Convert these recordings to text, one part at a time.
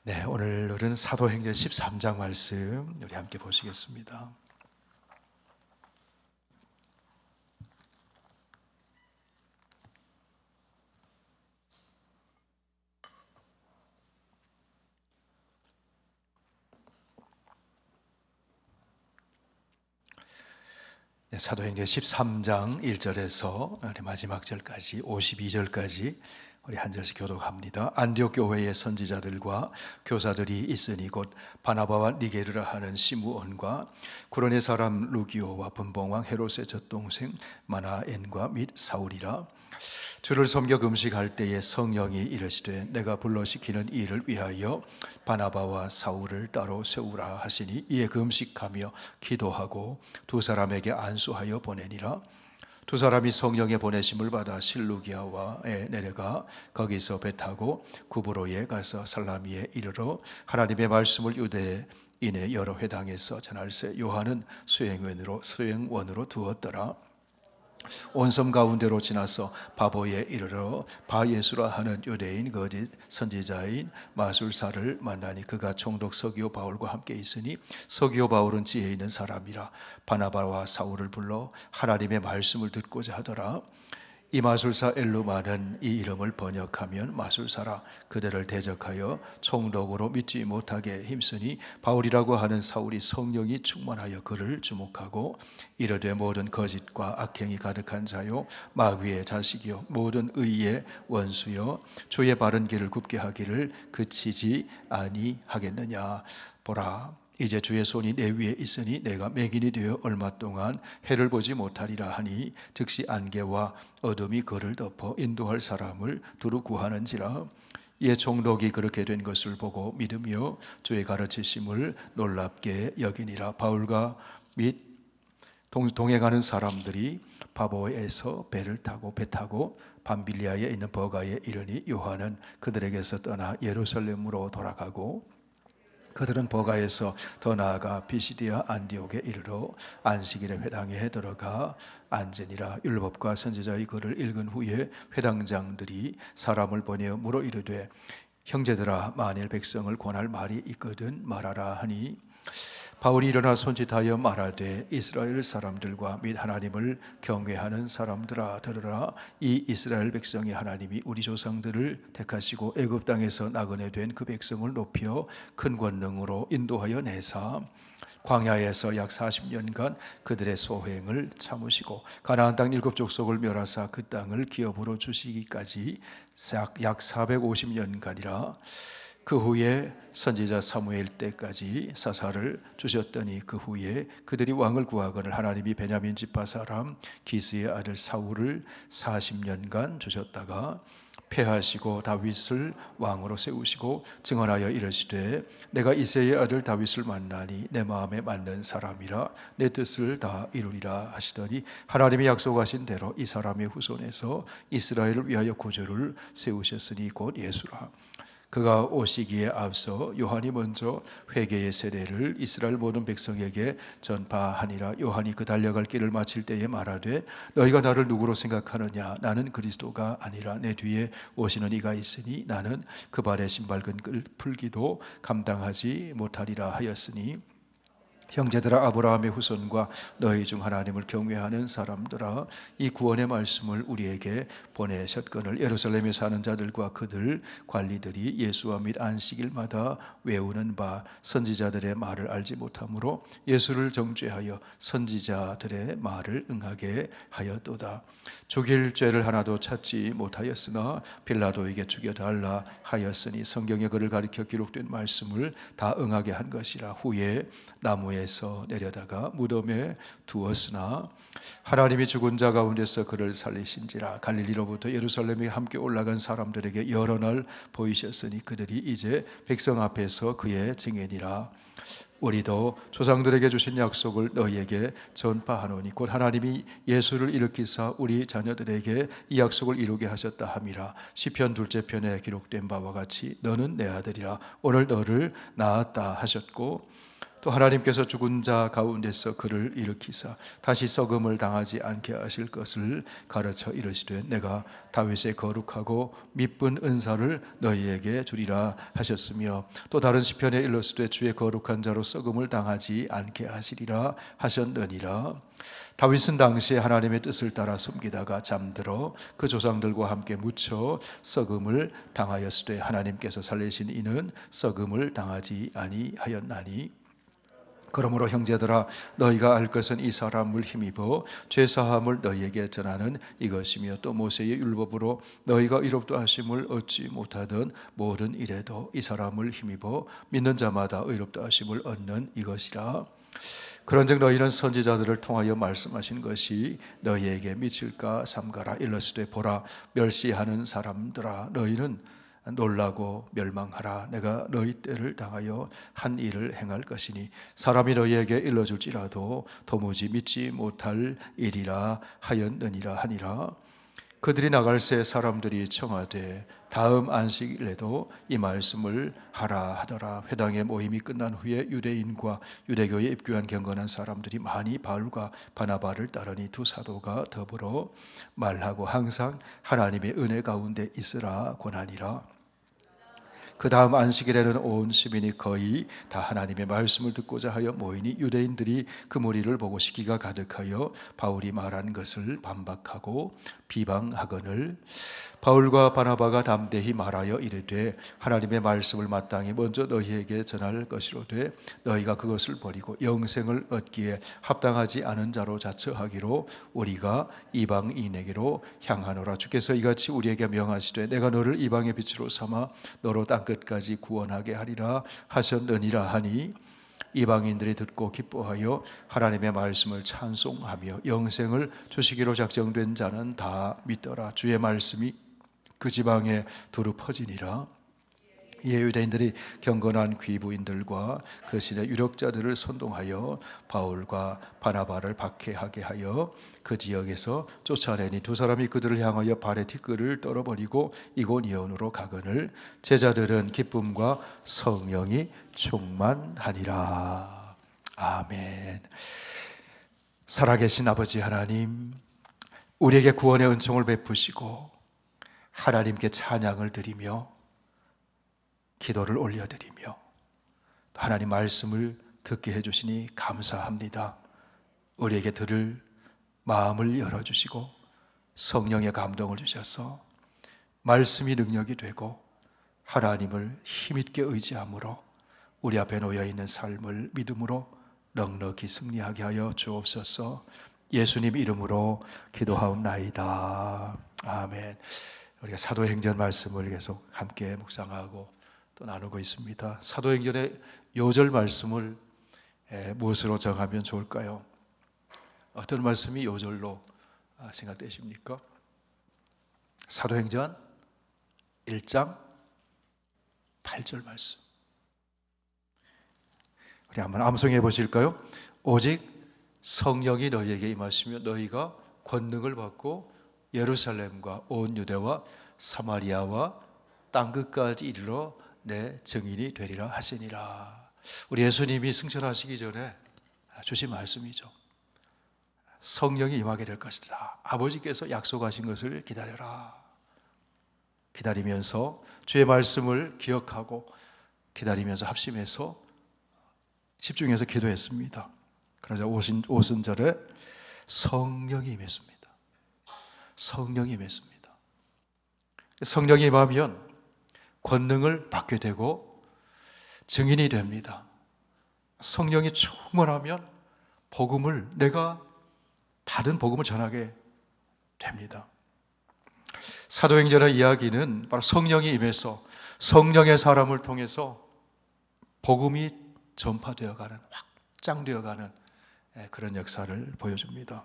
네, 오늘은 사도행전 13장 말씀 우리 함께 보시겠습니다. 네, 사도행전 13장 1절에서 우리 마지막 절까지 52절까지 우리 한 절씩 교독합니다. 안디옥 교회의 선지자들과 교사들이 있으니 곧 바나바와 니게르라 하는 시므온과 구레네 사람 루기오와 분봉왕 헤롯의 젖동생 마나엔과 및 사울이라. 주를 섬겨 금식할 때에 성령이 이르시되 내가 불러시키는 이를 위하여 바나바와 사울을 따로 세우라 하시니 이에 금식하며 기도하고 두 사람에게 안수하여 보내니라. 두 사람이 성령의 보내심을 받아 실루기아와에 내려가 거기서 배 타고 구브로에 가서 살라미에 이르러 하나님의 말씀을 유대인의 여러 회당에서 전할세. 요한은 수행원으로 두었더라. 온 섬 가운데로 지나서 바보에 이르러 바예수라 하는 유대인 거짓 선지자인 마술사를 만나니 그가 총독 서기오 바울과 함께 있으니 서기오 바울은 지혜 있는 사람이라 바나바와 사울을 불러 하나님의 말씀을 듣고자 하더라. 이 마술사 엘루마는 이 이름을 번역하면 마술사라. 그들을 대적하여 총독으로 믿지 못하게 힘쓰니 바울이라고 하는 사울이 성령이 충만하여 그를 주목하고 이르되 모든 거짓과 악행이 가득한 자요 마귀의 자식이요 모든 의의 원수요 주의 바른 길을 굽게 하기를 그치지 아니하겠느냐. 보라, 이제 주의 손이 내 위에 있으니 내가 맹인이 되어 얼마 동안 해를 보지 못하리라 하니 즉시 안개와 어둠이 그를 덮어 인도할 사람을 두루 구하는지라. 이에 총독이 그렇게 된 것을 보고 믿으며 주의 가르치심을 놀랍게 여기니라. 바울과 및 동행하는 사람들이 바보에서 배 타고 밤빌리아에 있는 버가에 이르니 요한은 그들에게서 떠나 예루살렘으로 돌아가고 그들은 버가에서 더 나아가 비시디아 안디옥에 이르러 안식일에 회당에 들어가 앉으니라. 율법과 선지자의 글을 읽은 후에 회당장들이 사람을 보내어 물어 이르되 형제들아 만일 백성을 권할 말이 있거든 말하라 하니 바울이 일어나 손짓하여 말하되 이스라엘 사람들과 및 하나님을 경외하는 사람들아 들으라. 이 이스라엘 백성이 하나님이 우리 조상들을 택하시고 애굽 땅에서 나그네 된 그 백성을 높여 큰 권능으로 인도하여 내사 광야에서 약 40년간 그들의 소행을 참으시고 가나안 땅 7족속을 멸하사 그 땅을 기업으로 주시기까지 약 450년간이라. 그 후에 선지자 사무엘 때까지 사사를 주셨더니 그 후에 그들이 왕을 구하거늘 하나님이 베냐민 지파 사람 기스의 아들 사울을 40년간 주셨다가 패하시고 다윗을 왕으로 세우시고 증언하여 이르시되 내가 이새의 아들 다윗을 만나니 내 마음에 맞는 사람이라 내 뜻을 다 이루리라 하시더니 하나님이 약속하신 대로 이 사람의 후손에서 이스라엘을 위하여 구주를 세우셨으니 곧 예수라. 그가 오시기에 앞서 요한이 먼저 회개의 세례를 이스라엘 모든 백성에게 전파하니라. 요한이 그 달려갈 길을 마칠 때에 말하되 너희가 나를 누구로 생각하느냐. 나는 그리스도가 아니라 내 뒤에 오시는 이가 있으니 나는 그 발에 신발끈을 풀기도 감당하지 못하리라 하였으니 형제들아 아브라함의 후손과 너희 중 하나님을 경외하는 사람들아 이 구원의 말씀을 우리에게 보내셨거늘 예루살렘에 사는 자들과 그들 관리들이 예수와 및 안식일마다 외우는 바 선지자들의 말을 알지 못하므로 예수를 정죄하여 선지자들의 말을 응하게 하였도다. 죽일 죄를 하나도 찾지 못하였으나 빌라도에게 죽여달라 하였으니 성경에 그를 가리켜 기록된 말씀을 다 응하게 한 것이라. 후에 나무에서 내려다가 무덤에 두었으나 하나님이 죽은 자 가운데서 그를 살리신지라. 갈릴리로부터 예루살렘에 함께 올라간 사람들에게 여러 날 보이셨으니 그들이 이제 백성 앞에서 그의 증인이라. 우리도 조상들에게 주신 약속을 너희에게 전파하노니 곧 하나님이 예수를 일으키사 우리 자녀들에게 이 약속을 이루게 하셨다 함이라. 시편 2째 편에 기록된 바와 같이 너는 내 아들이라 오늘 너를 낳았다 하셨고 또 하나님께서 죽은 자 가운데서 그를 일으키사 다시 썩음을 당하지 않게 하실 것을 가르쳐 이르시되 내가 다윗의 거룩하고 미쁜 은사를 너희에게 주리라 하셨으며 또 다른 시편에 일렀으되 주의 거룩한 자로 썩음을 당하지 않게 하시리라 하셨느니라. 다윗은 당시에 하나님의 뜻을 따라 섬기다가 잠들어 그 조상들과 함께 묻혀 썩음을 당하였으되 하나님께서 살리신 이는 썩음을 당하지 아니하였나니. 그러므로 형제들아 너희가 알 것은 이 사람을 힘입어 죄사함을 너희에게 전하는 이것이며 또 모세의 율법으로 너희가 의롭다 하심을 얻지 못하던 모든 일에도 이 사람을 힘입어 믿는 자마다 의롭다 하심을 얻는 이것이라. 그런즉 너희는 선지자들을 통하여 말씀하신 것이 너희에게 미칠까 삼가라. 일러스되 보라 멸시하는 사람들아 너희는 놀라고 멸망하라. 내가 너희 때를 당하여 한 일을 행할 것이니 사람이 너희에게 일러줄지라도 도무지 믿지 못할 일이라 하였느니라 하니라. 그들이 나갈새 사람들이 청하되 다음 안식일에도 이 말씀을 하라 하더라. 회당의 모임이 끝난 후에 유대인과 유대교에 입교한 경건한 사람들이 많이 바울과 바나바를 따르니 두 사도가 더불어 말하고 항상 하나님의 은혜 가운데 있으라 권하니라. 그 다음 안식일에는 온 시민이 거의 다 하나님의 말씀을 듣고자 하여 모이니 유대인들이 그 무리를 보고 시기가 가득하여 바울이 말한 것을 반박하고 비방하거늘 바울과 바나바가 담대히 말하여 이르되 하나님의 말씀을 마땅히 먼저 너희에게 전할 것이로되 너희가 그것을 버리고 영생을 얻기에 합당하지 않은 자로 자처하기로 우리가 이방인에게로 향하노라. 주께서 이같이 우리에게 명하시되 내가 너를 이방의 빛으로 삼아 너로 땅 끝까지 구원하게 하리라 하셨느니라 하니 이방인들이 듣고 기뻐하여 하나님의 말씀을 찬송하며 영생을 주시기로 작정된 자는 다 믿더라. 주의 말씀이 그 지방에 두루 퍼지니라. 이에 유대인들이 경건한 귀부인들과 그 시대 유력자들을 선동하여 바울과 바나바를 박해하게 하여 그 지역에서 쫓아내니 두 사람이 그들을 향하여 발에 티끌을 떨어버리고 이고니온으로 가거늘 제자들은 기쁨과 성령이 충만하니라. 아멘. 살아계신 아버지 하나님, 우리에게 구원의 은총을 베푸시고 하나님께 찬양을 드리며 기도를 올려드리며 하나님 말씀을 듣게 해주시니 감사합니다. 우리에게 들을 마음을 열어주시고 성령의 감동을 주셔서 말씀이 능력이 되고 하나님을 힘있게 의지함으로 우리 앞에 놓여있는 삶을 믿음으로 넉넉히 승리하게 하여 주옵소서. 예수님 이름으로 기도하옵나이다. 아멘. 우리가 사도행전 말씀을 계속 함께 묵상하고 또 나누고 있습니다. 사도행전의 요절 말씀을 무엇으로 정하면 좋을까요? 어떤 말씀이 요절로 생각되십니까? 사도행전 1장 8절 말씀. 우리 한번 암송해 보실까요? 오직 성령이 너희에게 임하시며 너희가 권능을 받고 예루살렘과 온 유대와 사마리아와 땅끝까지 이르러 내 증인이 되리라 하시니라. 우리 예수님이 승천하시기 전에 주신 말씀이죠. 성령이 임하게 될 것이다. 아버지께서 약속하신 것을 기다려라. 기다리면서 주의 말씀을 기억하고 기다리면서 합심해서 집중해서 기도했습니다. 그러자 오순절에 성령이 임했습니다. 성령이 임했습니다. 성령이 임하면 권능을 받게 되고 증인이 됩니다. 성령이 충만하면 복음을 내가 받은 복음을 전하게 됩니다. 사도행전의 이야기는 바로 성령이 임해서 성령의 사람을 통해서 복음이 전파되어가는, 확장되어가는 그런 역사를 보여줍니다.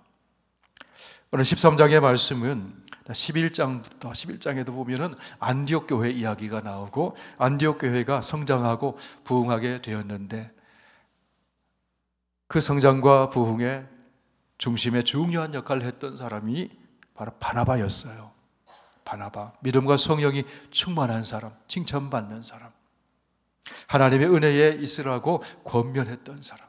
오늘 13장의 말씀은 11장에도 보면은 안디옥 교회 이야기가 나오고 안디옥 교회가 성장하고 부흥하게 되었는데 그 성장과 부흥의 중심에 중요한 역할을 했던 사람이 바로 바나바였어요. 바나바, 믿음과 성령이 충만한 사람, 칭찬받는 사람. 하나님의 은혜에 있으라고 권면했던 사람.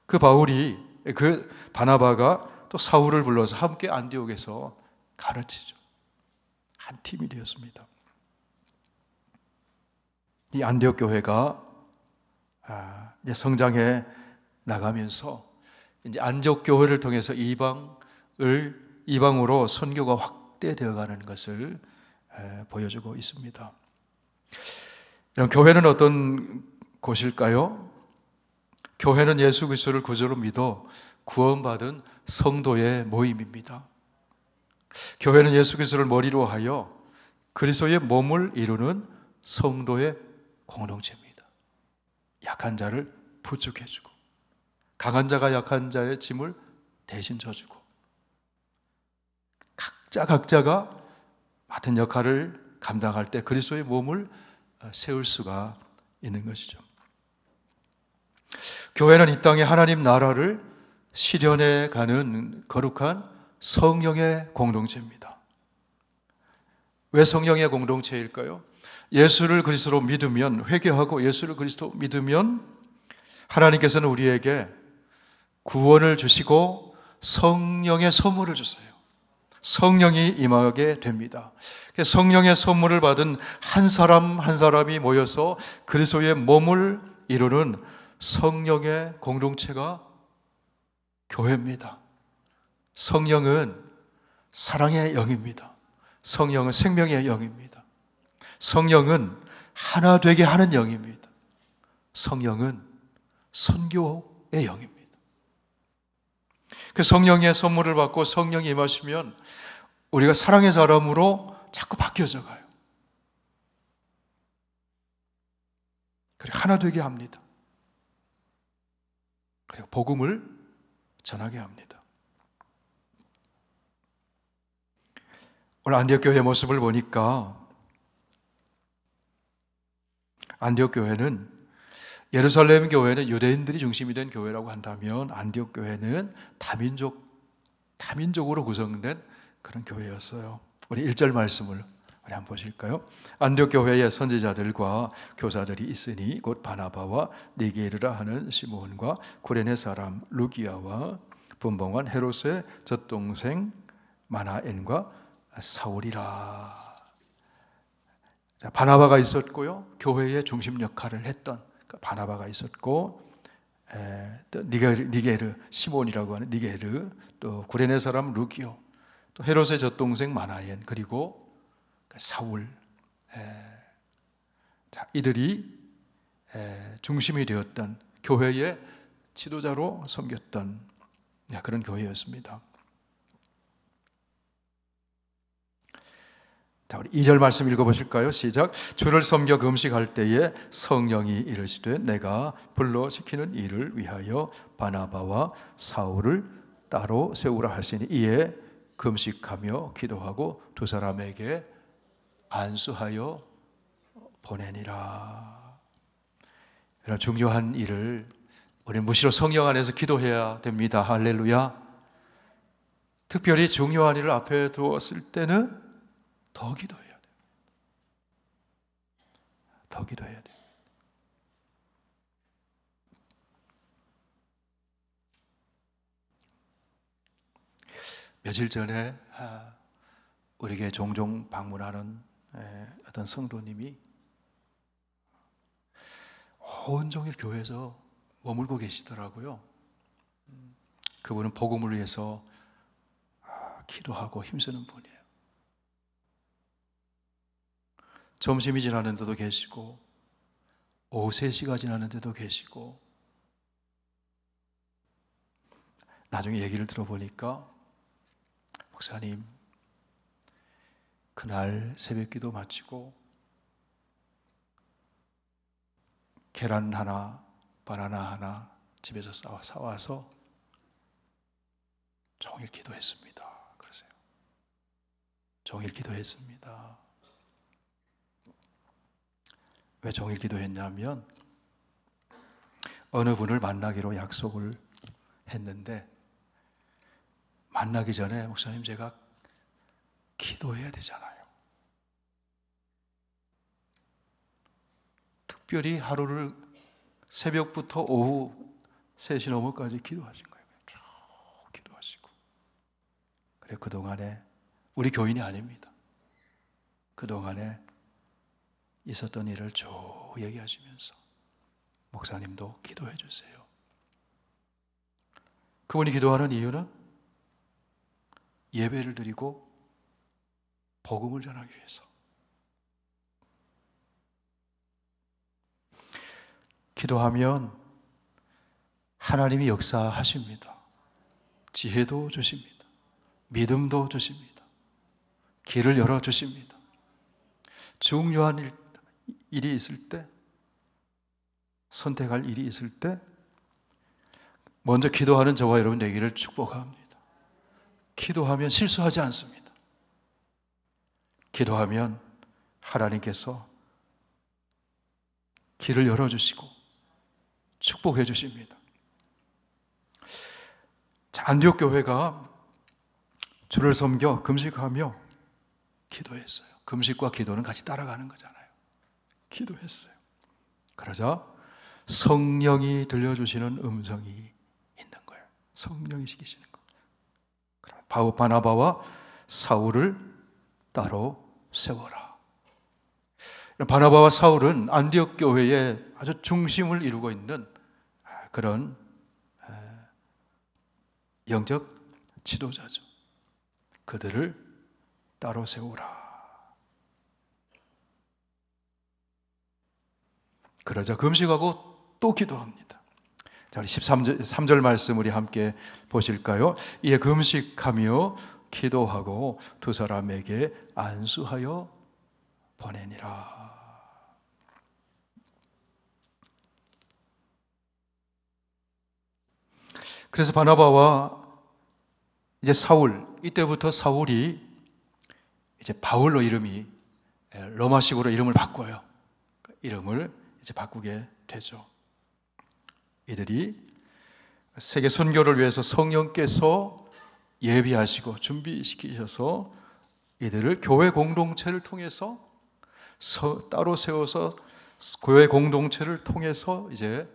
그 바울이, 그 바나바가 또 사울을 불러서 함께 안디옥에서 가르치죠. 한 팀이 되었습니다. 이 안디옥 교회가 이제 성장해 나가면서 이제 안디옥 교회를 통해서 이방으로 선교가 확대되어 가는 것을 보여주고 있습니다. 교회는 어떤 곳일까요? 교회는 예수 그리스도를 구주로 믿어 구원받은 성도의 모임입니다. 교회는 예수 그리스도를 머리로 하여 그리스도의 몸을 이루는 성도의 공동체입니다. 약한 자를 부축해주고, 강한 자가 약한 자의 짐을 대신 져주고, 각자가 맡은 역할을 감당할 때 그리스도의 몸을 세울 수가 있는 것이죠. 교회는 이 땅에 하나님 나라를 실현해 가는 거룩한 성령의 공동체입니다. 왜 성령의 공동체일까요? 예수를 그리스도로 믿으면, 회개하고 예수를 그리스도 믿으면 하나님께서는 우리에게 구원을 주시고 성령의 선물을 주세요. 성령이 임하게 됩니다. 성령의 선물을 받은 한 사람 한 사람이 모여서 그리스도의 몸을 이루는 성령의 공동체가 교회입니다. 성령은 사랑의 영입니다. 성령은 생명의 영입니다. 성령은 하나 되게 하는 영입니다. 성령은 선교의 영입니다. 그 성령의 선물을 받고 성령이 임하시면 우리가 사랑의 사람으로 자꾸 바뀌어져 가요. 그리고 하나 되게 합니다. 그리고 복음을 전하게 합니다. 오늘 안디옥 교회의 모습을 보니까 안디옥 교회는, 예루살렘 교회는 유대인들이 중심이 된 교회라고 한다면 안디옥 교회는 다민족으로 구성된 그런 교회였어요. 우리 1절 말씀을 우리 한번 보실까요? 안디옥 교회에 선지자들과 교사들이 있으니 곧 바나바와 니게르라 하는 시몬과 구레네 사람 루기아와 분봉한 헤롯의 젖동생 마나엔과 사울이라. 자, 바나바가 있었고요, 교회의 중심 역할을 했던 바나바가 있었고, 또 니게르 시몬이라고 하는 니게르, 또 구레네 사람 루기오, 또 헤롯의 젖동생 마나엔, 그리고 사울. 자, 이들이 중심이 되었던 교회의 지도자로 섬겼던 그런 교회였습니다. 자, 우리 2절 말씀 읽어보실까요? 시작. 주를 섬겨 금식할 때에 성령이 이르시되 내가 불러시키는 일을 위하여 바나바와 사울을 따로 세우라 하시니 이에 금식하며 기도하고 두 사람에게 안수하여 보내니라. 이런 중요한 일을 우리 무시로 성령 안에서 기도해야 됩니다. 할렐루야. 특별히 중요한 일을 앞에 두었을 때는 더 기도해야 돼요. 더 기도해야 돼요. 며칠 전에 우리에게 종종 방문하는 어떤 성도님이 온종일 교회에서 머물고 계시더라고요. 그분은 복음을 위해서 기도하고 힘쓰는 분이에요. 점심이 지나는데도 계시고 오후 3시가 지나는데도 계시고, 나중에 얘기를 들어보니까 목사님, 그날 새벽기도 마치고 계란 하나, 바나나 하나 집에서 사와서 종일 기도했습니다. 그러세요. 종일 기도했습니다. 왜 종일 기도했냐면 어느 분을 만나기로 약속을 했는데 만나기 전에 목사님, 제가 기도해야 되잖아요. 특별히 하루를 새벽부터 오후 3시 넘어까지 기도하신 거예요. 쭉 기도하시고. 그래, 그동안에 우리 교인이 아닙니다. 그동안에 있었던 일을 쭉 얘기하시면서 목사님도 기도해 주세요. 그분이 기도하는 이유는 예배를 드리고 복음을 전하기 위해서. 기도하면 하나님이 역사하십니다. 지혜도 주십니다. 믿음도 주십니다. 길을 열어주십니다. 중요한 일이 있을 때, 선택할 일이 있을 때 먼저 기도하는 저와 여러분 되기를 축복합니다. 기도하면 실수하지 않습니다. 기도하면 하나님께서 길을 열어주시고 축복해 주십니다. 안디옥 교회가 주를 섬겨 금식하며 기도했어요. 금식과 기도는 같이 따라가는 거잖아요. 기도했어요. 그러자 성령이 들려주시는 음성이 있는 거예요. 성령이 시키시는 거예요. 바나바와 사울을 따로 세워라. 바나바와 사울은 안디옥 교회의 아주 중심을 이루고 있는 그런 영적 지도자죠. 그들을 따로 세우라. 그러자 금식하고 또 기도합니다. 자, 우리 3절 말씀 우리 함께 보실까요? 이에 금식하며 기도하고 두 사람에게 안수하여 보내니라. 그래서 바나바와 이제 사울, 이때부터 사울이 이제 바울로 이름이 로마식으로 이름을 바꿔요. 이름을 이제 바꾸게 되죠. 이들이 세계 선교를 위해서 성령께서 예비하시고 준비시키셔서 이들을 교회 공동체를 통해서 따로 세워서 교회 공동체를 통해서 이제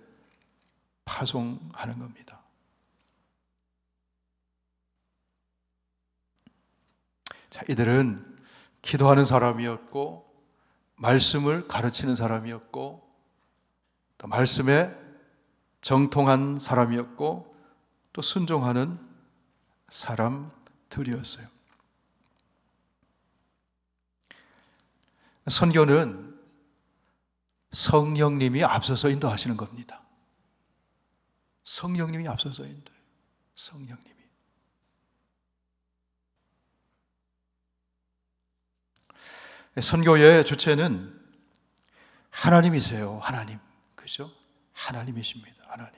파송하는 겁니다. 자, 이들은 기도하는 사람이었고 말씀을 가르치는 사람이었고 또 말씀에 정통한 사람이었고 또 순종하는 사람들이었어요. 선교는 성령님이 앞서서 인도하시는 겁니다. 성령님이 앞서서 인도해요. 성령님이. 선교의 주체는 하나님이세요. 하나님. 그죠? 하나님이십니다. 하나님.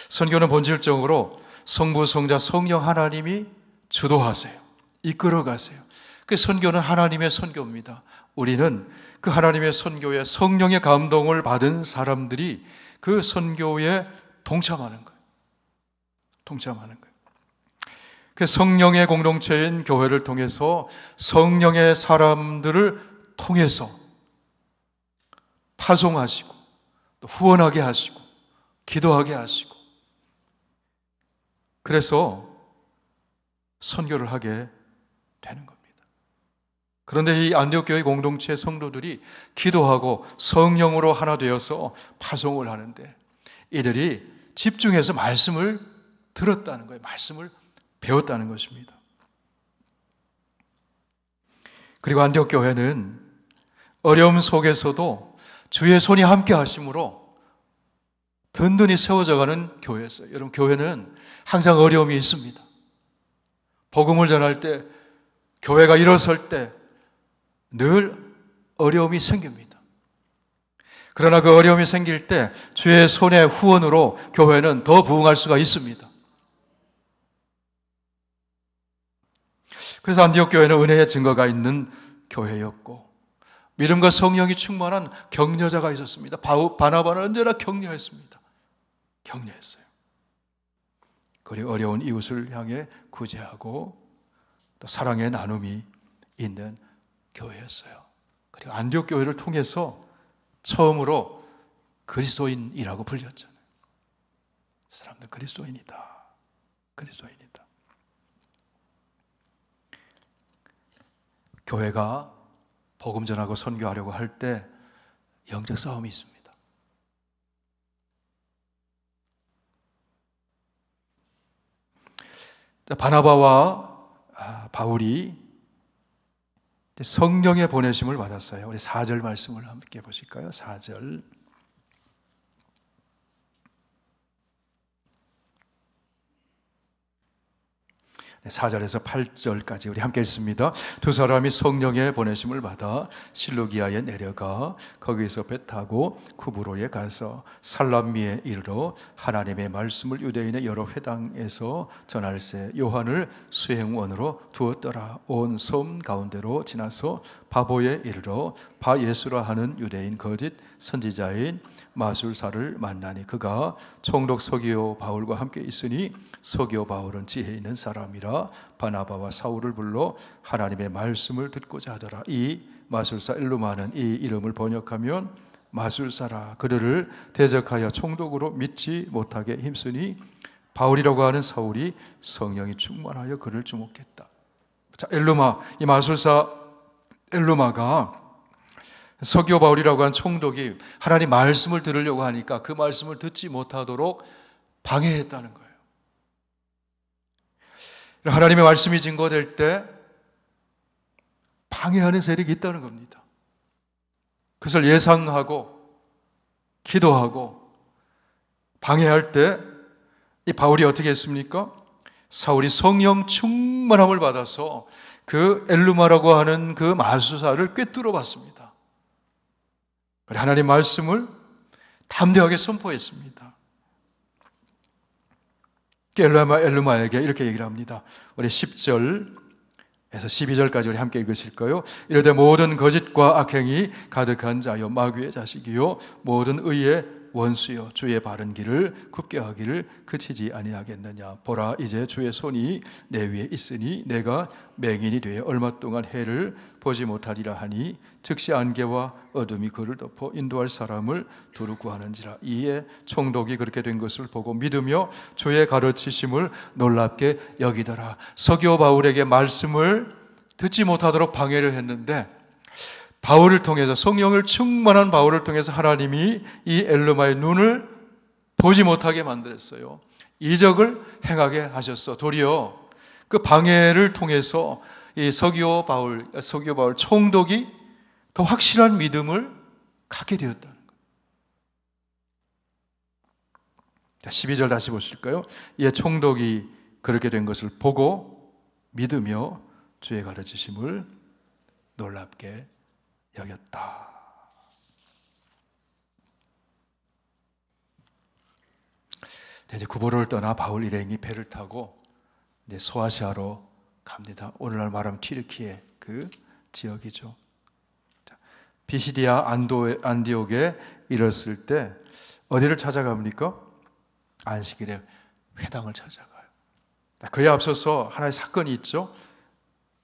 선교는 본질적으로 성부, 성자, 성령 하나님이 주도하세요. 이끌어가세요. 그 선교는 하나님의 선교입니다. 우리는 그 하나님의 선교에 성령의 감동을 받은 사람들이 그 선교에 동참하는 거예요. 동참하는 거예요. 그 성령의 공동체인 교회를 통해서 성령의 사람들을 통해서 파송하시고 또 후원하게 하시고 기도하게 하시고 그래서 선교를 하게 되는 겁니다. 그런데 이 안디옥 교회 공동체 성도들이 기도하고 성령으로 하나 되어서 파송을 하는데 이들이 집중해서 말씀을 들었다는 거예요. 말씀을 배웠다는 것입니다. 그리고 안디옥 교회는 어려움 속에서도 주의 손이 함께 하심으로 든든히 세워져가는 교회였어요. 여러분, 교회는 항상 어려움이 있습니다. 복음을 전할 때, 교회가 일어설 때 늘 어려움이 생깁니다. 그러나 그 어려움이 생길 때 주의 손의 후원으로 교회는 더 부흥할 수가 있습니다. 그래서 안디옥 교회는 은혜의 증거가 있는 교회였고 믿음과 성령이 충만한 격려자가 있었습니다. 바나바는 언제나 격려했습니다. 격려했어요. 그리고 어려운 이웃을 향해 구제하고 또 사랑의 나눔이 있는 교회였어요. 그리고 안디옥 교회를 통해서 처음으로 그리스도인이라고 불렸잖아요. 그 사람들 그리스도인이다. 그리스도인이다. 교회가 복음 전하고 선교하려고 할 때 영적 싸움이 있습니다. 바나바와 바울이 성령의 보내심을 받았어요. 우리 4절 말씀을 함께 보실까요? 4절. 4절에서 8절까지 우리 함께 읽습니다. 두 사람이 성령의 보내심을 받아 실루기아에 내려가 거기서 배 타고 쿠브로에 가서 살람미에 이르러 하나님의 말씀을 유대인의 여러 회당에서 전할세 요한을 수행원으로 두었더라. 온 섬 가운데로 지나서 바보에 이르러 바 예수라 하는 유대인 거짓 선지자인 마술사를 만나니 그가 총독 서기오 바울과 함께 있으니 서기오 바울은 지혜 있는 사람이라 바나바와 사울을 불러 하나님의 말씀을 듣고자 하더라. 이 마술사 엘루마는 이 이름을 번역하면 마술사라. 그들을 대적하여 총독으로 믿지 못하게 힘쓰니 바울이라고 하는 사울이 성령이 충만하여 그를 주목했다. 자, 엘루마, 이 마술사 엘루마가 서기오 바울이라고 하는 총독이 하나님 말씀을 들으려고 하니까 그 말씀을 듣지 못하도록 방해했다는 거예요. 하나님의 말씀이 증거될 때 방해하는 세력이 있다는 겁니다. 그것을 예상하고 기도하고 방해할 때 이 바울이 어떻게 했습니까? 사울이 성령 충만함을 받아서 그 엘루마라고 하는 그 마술사를 꿰뚫어 봤습니다. 하나님 말씀을 담대하게 선포했습니다. 엘루마에게 이렇게 얘기를 합니다. 우리 10절에서 12절까지 우리 함께 읽으실까요? 이르되 모든 거짓과 악행이 가득한 자요 마귀의 자식이요 모든 의의 원수요 주의 바른 길을 굽게 하기를 그치지 아니하겠느냐. 보라 이제 주의 손이 내 위에 있으니 내가 맹인이 되어 얼마 동안 해를 보지 못하리라 하니 즉시 안개와 어둠이 그를 덮어 인도할 사람을 두루 구하는지라. 이에 총독이 그렇게 된 것을 보고 믿으며 주의 가르치심을 놀랍게 여기더라. 서기오 바울에게 말씀을 듣지 못하도록 방해를 했는데 바울을 통해서 성령을 충만한 바울을 통해서 하나님이 이 엘루마의 눈을 보지 못하게 만들었어요. 이적을 행하게 하셨어. 도리어 그 방해를 통해서 이 서기오 바울 총독이 더 확실한 믿음을 갖게 되었다는 거예요. 자, 12절 다시 보실까요? 이에 총독이 그렇게 된 것을 보고 믿으며 주의 가르치심을 놀랍게 여겼다. 이제 구보로를 떠나 바울 일행이 배를 타고 이제 소아시아로 갑니다. 오늘날 말하면 튀르키예 그 지역이죠. 비시디아 안디옥에 이르렀을 때 어디를 찾아갑니까? 안식일에 회당을 찾아가요. 그에 앞서서 하나의 사건이 있죠.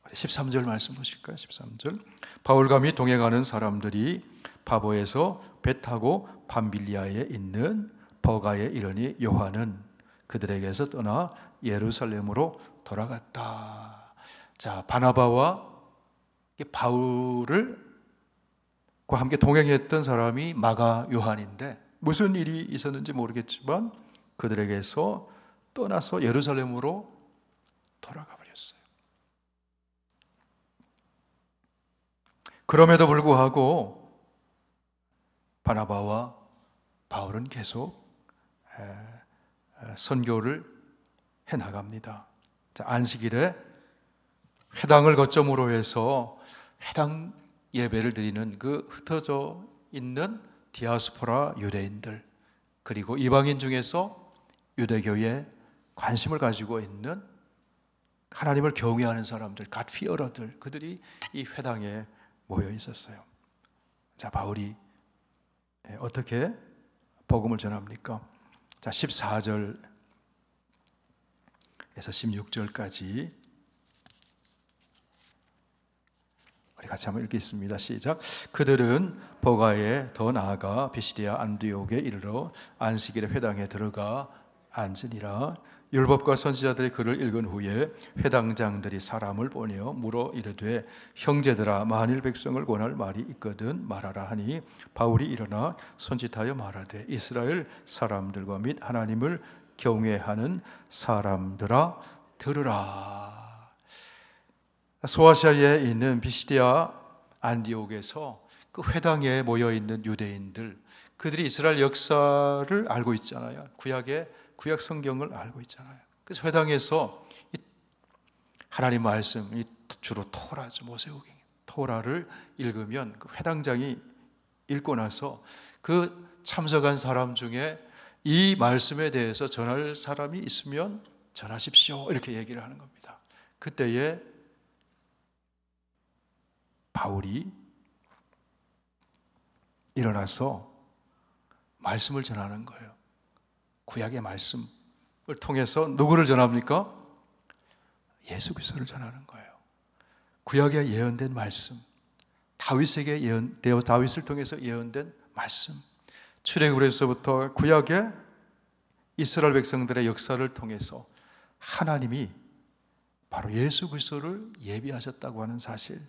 13절 말씀 보실까요? 13절. 바울과 및 동행하는 사람들이 바보에서 배 타고 밤빌리아에 있는 버가에 이르니 요한은 그들에게서 떠나 예루살렘으로 돌아갔다. 자, 바나바와 바울을 과 함께 동행했던 사람이 마가 요한인데 무슨 일이 있었는지 모르겠지만 그들에게서 떠나서 예루살렘으로 돌아가 버렸어요. 그럼에도 불구하고 바나바와 바울은 계속 선교를 해나갑니다. 안식일에 회당을 거점으로 해서 회당 예배를 드리는 그 흩어져 있는 디아스포라 유대인들 그리고 이방인 중에서 유대교에 관심을 가지고 있는 하나님을 경외하는 사람들, 갓피어러들 그들이 이 회당에 모여 있었어요. 자, 바울이 어떻게 복음을 전합니까? 자, 14절에서 16절까지 우리 우리 같이 한번 읽겠습니다. 시작. 그들은 버가에 더 나아가 비시디아 안디옥에 이르러 안식일에 회당에 들어가 앉으니라. 율법과 선지자들이 글을 읽은 후에 회당장들이 사람을 보내어 물어 이르되 형제들아 만일 백성을 권할 말이 있거든 말하라 하니 바울이 일어나 손짓하여 말하되 이스라엘 사람들과 및 하나님을 경외하는 사람들아 들으라. 소아시아에 있는 비시디아 안디옥에서 그 회당에 모여 있는 유대인들, 그들이 이스라엘 역사를 알고 있잖아요. 구약 성경을 알고 있잖아요. 그래서 회당에서 하나님 말씀, 주로 토라죠, 모세오경 토라를 읽으면 그 회당장이 읽고 나서 그 참석한 사람 중에 이 말씀에 대해서 전할 사람이 있으면 전하십시오, 이렇게 얘기를 하는 겁니다. 그때에 바울이 일어나서 말씀을 전하는 거예요. 구약의 말씀을 통해서 누구를 전합니까? 예수 그리스도를 전하는 거예요. 구약에 예언된 말씀, 다윗을 통해서 예언된 말씀, 출애굽에서부터 구약의 이스라엘 백성들의 역사를 통해서 하나님이 바로 예수 그리스도를 예비하셨다고 하는 사실,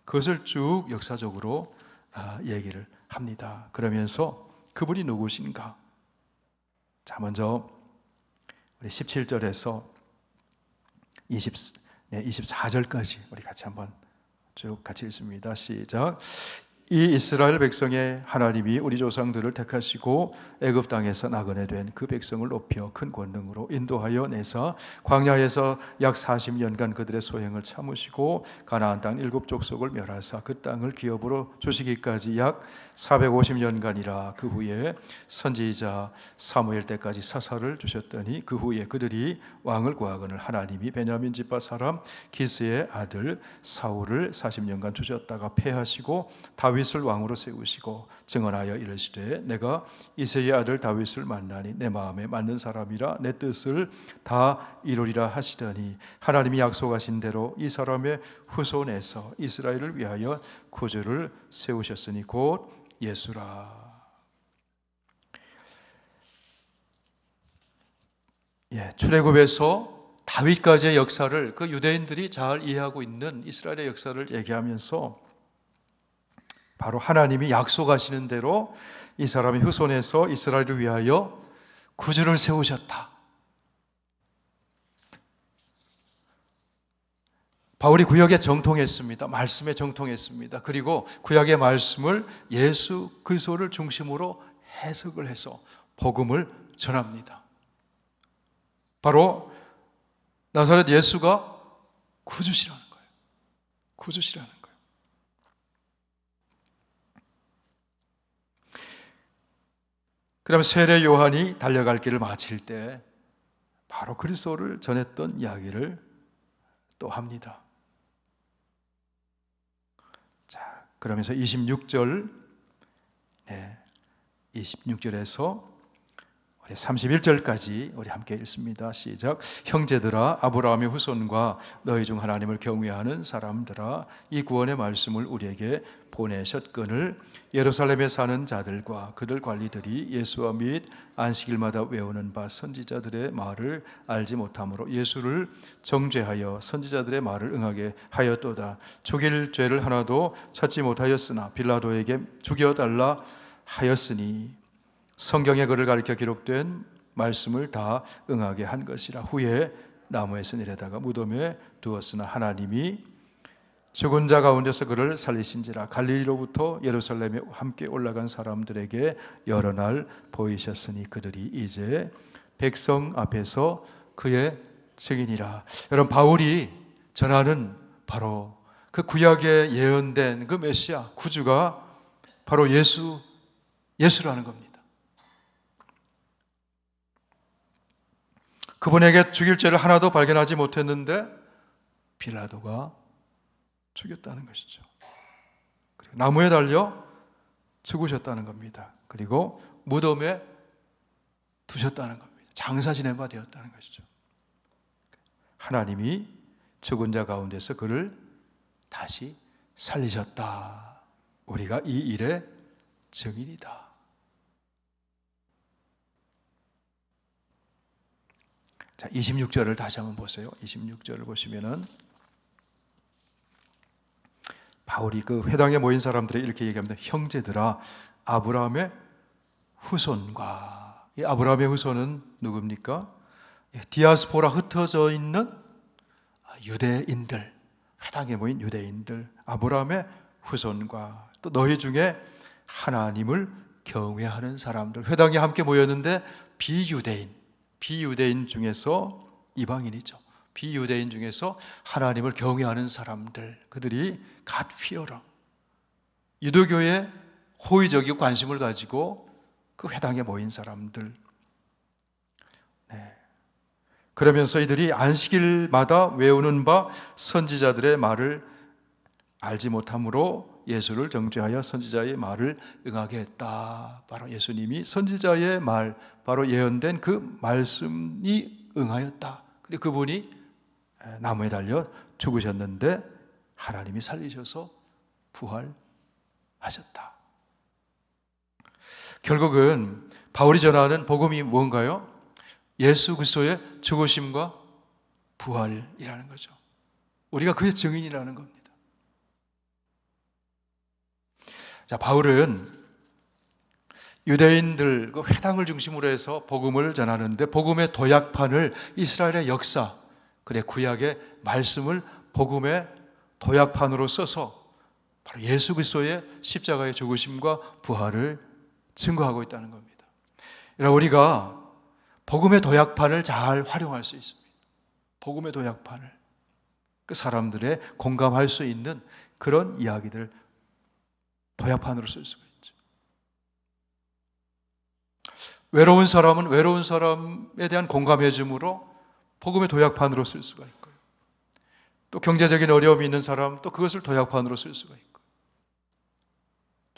그것을 쭉 역사적으로 얘기를 합니다. 그러면서 그분이 누구신가? 자, 먼저 우리 17절에서 24절까지 우리 같이 한번 쭉 같이 읽습니다. 시작. 이 이스라엘 백성의 하나님이 우리 조상들을 택하시고 애굽 땅에서 나그네 된 그 백성을 높여 큰 권능으로 인도하여 내사 광야에서 약 40년간 그들의 소행을 참으시고 가나안 땅 7족속을 멸하사 그 땅을 기업으로 주시기까지 약 450년간이라. 그 후에 선지자 사무엘 때까지 사사를 주셨더니 그 후에 그들이 왕을 구하거늘 하나님이 베냐민 지파 사람 기스의 아들 사울을 40년간 주셨다가 패하시고 다윗을 왕으로 세우시고 증언하여 이르시되 내가 이새의 아들 다윗을 만나니 내 마음에 맞는 사람이라 내 뜻을 다 이루리라 하시더니 하나님이 약속하신 대로 이 사람의 후손에서 이스라엘을 위하여 구주를 세우셨으니 곧 예수라. 출애굽에서 다윗까지의 역사를 그 유대인들이 잘 이해하고 있는 이스라엘의 역사를 얘기하면서 바로 하나님이 약속하시는 대로 이 사람의 후손에서 이스라엘을 위하여 구주를 세우셨다. 바울이 구약에 정통했습니다. 말씀에 정통했습니다. 그리고 구약의 말씀을 예수 그리스도를 중심으로 해석을 해서 복음을 전합니다. 바로 나사렛 예수가 구주시라는 거예요. 구주시라는 거예요. 그다음에 세례 요한이 달려갈 길을 마칠 때 바로 그리스도를 전했던 이야기를 또 합니다. 자, 그러면서 26절에서 우리 31절까지 우리 함께 읽습니다. 시작. 형제들아 아브라함의 후손과 너희 중 하나님을 경외하는 사람들아 이 구원의 말씀을 우리에게 보내셨거늘 예루살렘에 사는 자들과 그들 관리들이 예수와 및 안식일마다 외우는 바 선지자들의 말을 알지 못함으로 예수를 정죄하여 선지자들의 말을 응하게 하였도다. 죽일 죄를 하나도 찾지 못하였으나 빌라도에게 죽여달라 하였으니 성경에 그를 가리켜 기록된 말씀을 다 응하게 한 것이라. 후에 나무에서 내려다가 무덤에 두었으나 하나님이 죽은 자 가운데서 그를 살리신지라. 갈릴리로부터 예루살렘에 함께 올라간 사람들에게 여러 날 보이셨으니 그들이 이제 백성 앞에서 그의 증인이라. 여러분, 바울이 전하는 바로 그 구약에 예언된 그 메시아 구주가 바로 예수라는 겁니다. 그분에게 죽일 죄를 하나도 발견하지 못했는데 빌라도가 죽였다는 것이죠. 그리고 나무에 달려 죽으셨다는 겁니다. 그리고 무덤에 두셨다는 겁니다. 장사 지낸 바 되었다는 것이죠. 하나님이 죽은 자 가운데서 그를 다시 살리셨다. 우리가 이 일의 증인이다. 자, 26절을 다시 한번 보세요. 26절을 보시면은 바울이 그 회당에 모인 사람들이 이렇게 얘기합니다. 형제들아, 아브라함의 후손과, 이 아브라함의 후손은 누굽니까? 디아스포라 흩어져 있는 유대인들, 회당에 모인 유대인들, 아브라함의 후손과 또 너희 중에 하나님을 경외하는 사람들, 회당에 함께 모였는데 비유대인 중에서 이방인이죠. 비유대인 중에서 하나님을 경외하는 사람들, 그들이 God fearer, 유대교에 호의적이고 관심을 가지고 그 회당에 모인 사람들. 그러면서 이들이 안식일마다 외우는 바 선지자들의 말을 알지 못함으로 예수를 정죄하여 선지자의 말을 응하게 했다. 바로 예수님이 선지자의 말, 바로 예언된 그 말씀이 응하였다. 그리고 그분이 나무에 달려 죽으셨는데 하나님이 살리셔서 부활하셨다. 결국은 바울이 전하는 복음이 뭔가요? 예수 그리스도의 죽으심과 부활이라는 거죠. 우리가 그의 증인이라는 겁니다. 자, 바울은 유대인들 그 회당을 중심으로 해서 복음을 전하는데 복음의 도약판을 이스라엘의 역사, 그래 구약의 말씀을 복음의 도약판으로 써서 바로 예수 그리스도의 십자가의 죽으심과 부활을 증거하고 있다는 겁니다. 여러분, 우리가 복음의 도약판을 잘 활용할 수 있습니다. 복음의 도약판을, 그 사람들의 공감할 수 있는 그런 이야기들 도약판으로 쓸 수가 있죠. 외로운 사람은 외로운 사람에 대한 공감해줌으로 복음의 도약판으로 쓸 수가 있고요. 또 경제적인 어려움이 있는 사람, 또 그것을 도약판으로 쓸 수가 있고,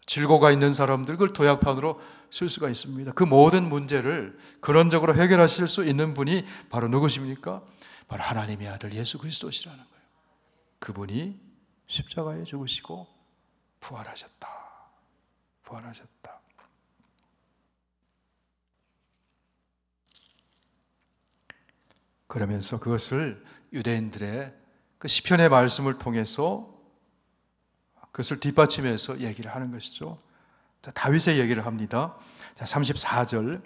질고가 있는 사람들, 그걸 도약판으로 쓸 수가 있습니다. 그 모든 문제를 근원적으로 해결하실 수 있는 분이 바로 누구십니까? 바로 하나님의 아들 예수 그리스도시라는 거예요. 그분이 십자가에 죽으시고 부활하셨다. 부활하셨다. 그러면서 그것을 유대인들의 그 시편의 말씀을 통해서 그것을 뒷받침해서 얘기를 하는 것이죠. 자, 다윗의 얘기를 합니다. 자, 34절,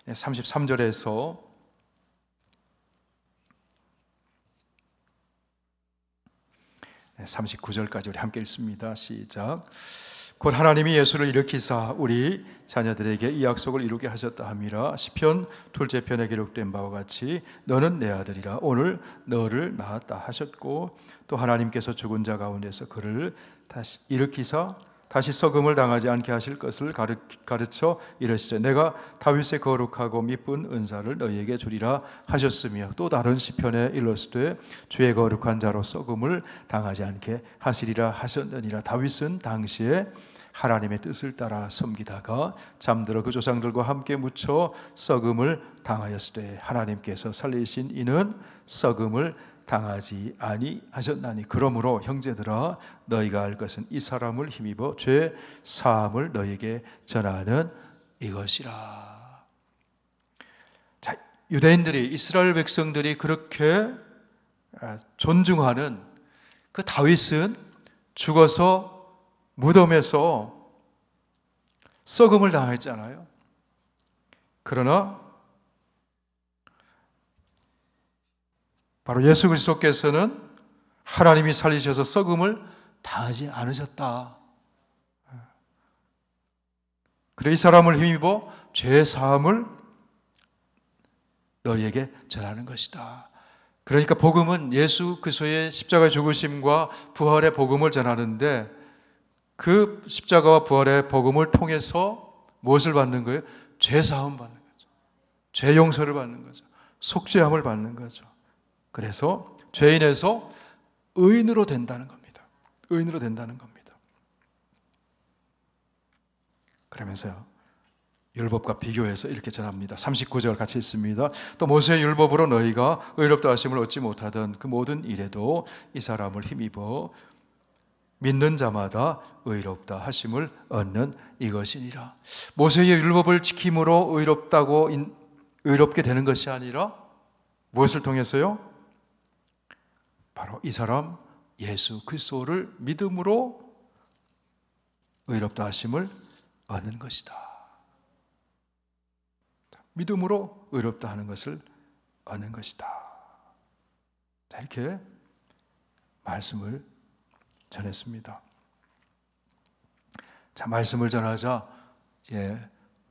33절에서 39절까지 우리 함께 읽습니다. 시작. 곧 하나님이 예수를 일으키사 우리 자녀들에게 이 약속을 이루게 하셨다 함이라. 시편 둘째 편에 기록된 바와 같이 너는 내 아들이라 오늘 너를 낳았다 하셨고, 또 하나님께서 죽은 자 가운데서 그를 다시 일으키사 다시 썩음을 당하지 않게 하실 것을 가르쳐 이르시되 내가 다윗의 거룩하고 미쁜 은사를 너희에게 주리라 하셨으며, 또 다른 시편에 일렀으되 주의 거룩한 자로 썩음을 당하지 않게 하시리라 하셨느니라. 다윗은 당시에 하나님의 뜻을 따라 섬기다가 잠들어 그 조상들과 함께 묻혀 썩음을 당하였을 때 하나님께서 살리신 이는 썩음을 당하지 아니하셨나니, 그러므로 형제들아 너희가 알 것은 이 사람을 힘입어 죄 사함을 너희에게 전하는 이것이라. 자, 유대인들이, 이스라엘 백성들이 그렇게 존중하는 그 다윗은 죽어서 무덤에서 썩음을 당했잖아요. 그러나 바로 예수 그리스도께서는 하나님이 살리셔서 썩음을 당하지 않으셨다. 그래 이 사람을 힘입어 죄 사함을 너희에게 전하는 것이다. 그러니까 복음은 예수 그리스도의 십자가의 죽으심과 부활의 복음을 전하는데, 그 십자가와 부활의 복음을 통해서 무엇을 받는 거예요? 죄 사함 받는 거죠. 죄 용서를 받는 거죠. 속죄함을 받는 거죠. 그래서 죄인에서 의인으로 된다는 겁니다. 의인으로 된다는 겁니다. 그러면서요, 율법과 비교해서 이렇게 전합니다. 39절 같이 읽습니다. 또 모세의 율법으로 너희가 의롭다 하심을 얻지 못하던 그 모든 일에도 이 사람을 힘입어 믿는 자마다 의롭다 하심을 얻는 이것이니라. 모세의 율법을 지킴으로 의롭게 되는 것이 아니라 무엇을 통해서요? 바로 이 사람 예수 그리스도를 믿음으로 의롭다 하심을 얻는 것이다. 믿음으로 의롭다 하는 것을 얻는 것이다. 자, 이렇게 말씀을 전했습니다. 자, 말씀을 전하자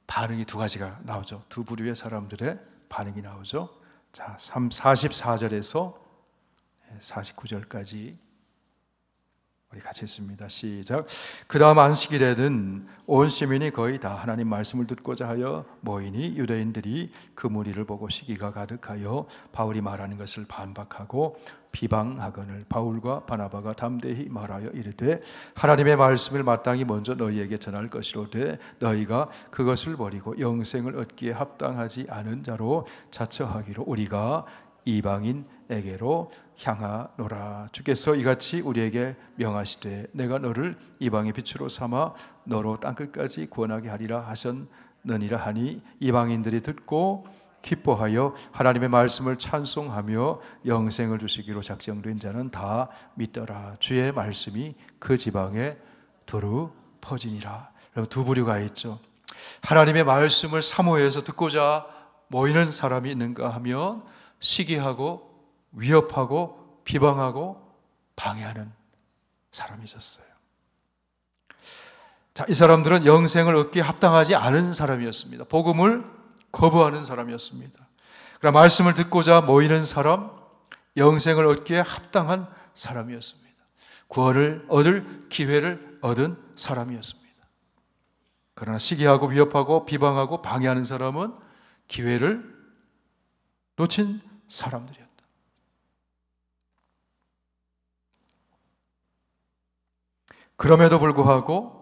반응이 두 가지가 나오죠. 두 부류의 사람들의 반응이 나오죠. 자, 44절에서 49절까지 우리 같이 읽습니다. 시작. 그 다음 안식일에는 온 시민이 거의 다 하나님 말씀을 듣고자 하여 모이니 유대인들이 그 무리를 보고 시기가 가득하여 바울이 말하는 것을 반박하고 비방하거늘 바울과 바나바가 담대히 말하여 이르되 하나님의 말씀을 마땅히 먼저 너희에게 전할 것이로되 너희가 그것을 버리고 영생을 얻기에 합당하지 않은 자로 자처하기로 우리가 이방인에게로 향하노라. 주께서 이같이 우리에게 명하시되 내가 너를 이방의 빛으로 삼아 너로 땅끝까지 구원하게 하리라 하셨느니라 하니 이방인들이 듣고 기뻐하여 하나님의 말씀을 찬송하며 영생을 주시기로 작정된 자는 다 믿더라. 주의 말씀이 그 지방에 두루 퍼지니라. 여러분, 두 부류가 있죠. 하나님의 말씀을 사모해서 듣고자 모이는 사람이 있는가 하면 시기하고 위협하고 비방하고 방해하는 사람이 있었어요. 자, 이 사람들은 영생을 얻기에 합당하지 않은 사람이었습니다. 복음을 거부하는 사람이었습니다. 그러나 말씀을 듣고자 모이는 사람, 영생을 얻기에 합당한 사람이었습니다. 구원을 얻을 기회를 얻은 사람이었습니다. 그러나 시기하고 위협하고 비방하고 방해하는 사람은 기회를 놓친 사람들이었다. 그럼에도 불구하고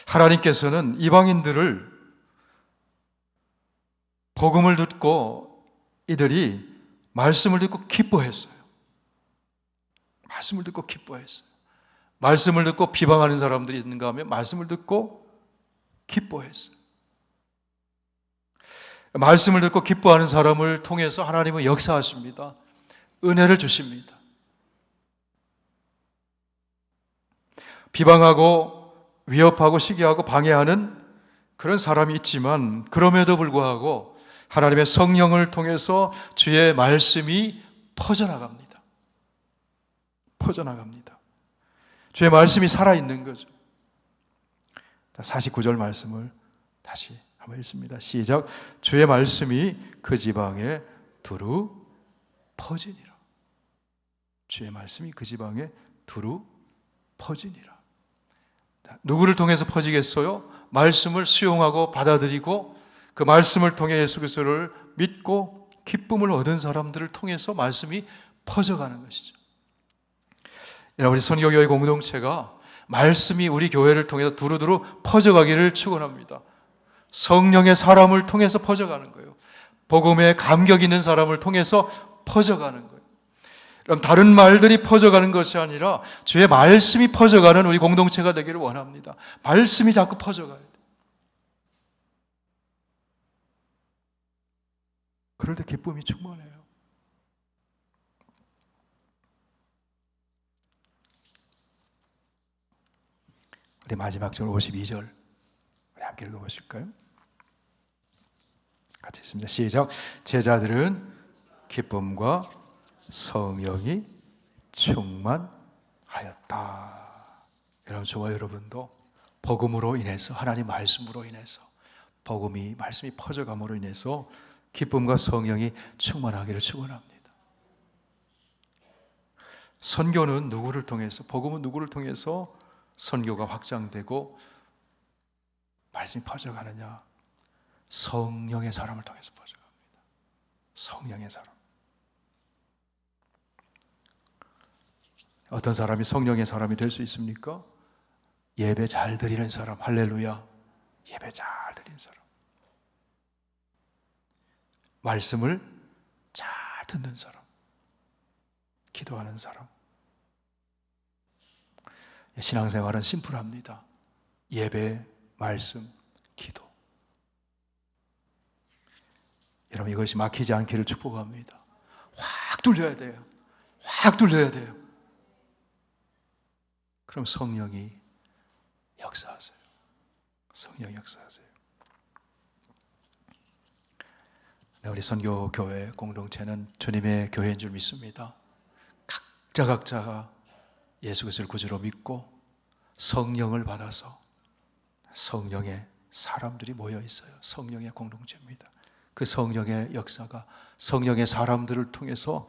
하나님께서는 이방인들을 복음을 듣고 이들이 말씀을 듣고 기뻐했어요. 말씀을 듣고 기뻐했어요. 말씀을 듣고 비방하는 사람들이 있는가 하면 말씀을 듣고 기뻐했어요. 말씀을 듣고 기뻐하는 사람을 통해서 하나님은 역사하십니다. 은혜를 주십니다. 비방하고 위협하고 시기하고 방해하는 그런 사람이 있지만 그럼에도 불구하고 하나님의 성령을 통해서 주의 말씀이 퍼져나갑니다. 퍼져나갑니다. 주의 말씀이 살아있는 거죠. 49절 말씀을 다시 한번 읽습니다. 시작. 주의 말씀이 그 지방에 두루 퍼지니라. 주의 말씀이 그 지방에 두루 퍼지니라. 누구를 통해서 퍼지겠어요? 말씀을 수용하고 받아들이고 그 말씀을 통해 예수 그리스도를 믿고 기쁨을 얻은 사람들을 통해서 말씀이 퍼져가는 것이죠. 우리 선교교회 공동체가 말씀이 우리 교회를 통해서 두루두루 퍼져가기를 축원합니다. 성령의 사람을 통해서 퍼져가는 거예요. 복음에 감격 있는 사람을 통해서 퍼져가는 거예요. 그럼 다른 말들이 퍼져가는 것이 아니라 주의 말씀이 퍼져가는 우리 공동체가 되기를 원합니다. 말씀이 자꾸 퍼져가야 돼요. 그럴 때 기쁨이 충만해요. 우리 마지막 절 52절 우리 함께 읽어보실까요? 같이 읽습니다. 시작. 제자들은 기쁨과 성령이 충만하였다. 여러분, 저와 여러분도 복음으로 인해서 하나님 말씀으로 인해서 말씀이 퍼져감으로 인해서 기쁨과 성령이 충만하기를 축원합니다. 선교는 누구를 통해서, 복음은 누구를 통해서 선교가 확장되고 말씀이 퍼져가느냐? 성령의 사람을 통해서 퍼져갑니다. 성령의 사람. 어떤 사람이 성령의 사람이 될 수 있습니까? 예배 잘 드리는 사람. 할렐루야. 예배 잘 드리는 사람. 말씀을 잘 듣는 사람. 기도하는 사람. 신앙생활은 심플합니다. 예배, 말씀, 기도. 여러분, 이것이 막히지 않기를 축복합니다. 확 뚫려야 돼요. 확 뚫려야 돼요. 그럼 성령이 역사하세요. 성령 역사하세요. 우리 선교교회 공동체는 주님의 교회인 줄 믿습니다. 각자가 예수 그리스도를 구주로 믿고 성령을 받아서 성령의 사람들이 모여 있어요. 성령의 공동체입니다. 그 성령의 역사가 성령의 사람들을 통해서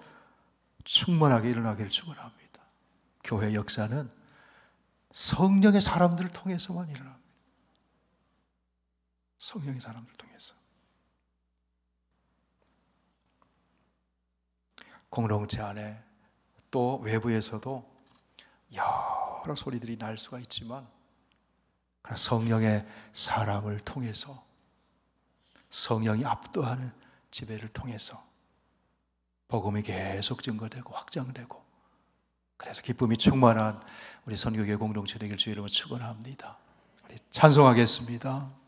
충만하게 일어나기를 축원합니다. 교회 역사는 성령의 사람들을 통해서만 일어납니다. 성령의 사람들을 통해서. 공동체 안에 또 외부에서도 여러 소리들이 날 수가 있지만 성령의 사람을 통해서 성령이 압도하는 지배를 통해서 복음이 계속 증거되고 확장되고 그래서 기쁨이 충만한 우리 선교교회 공동체 되길 주의 이름으로 축원합니다. 우리 찬송하겠습니다.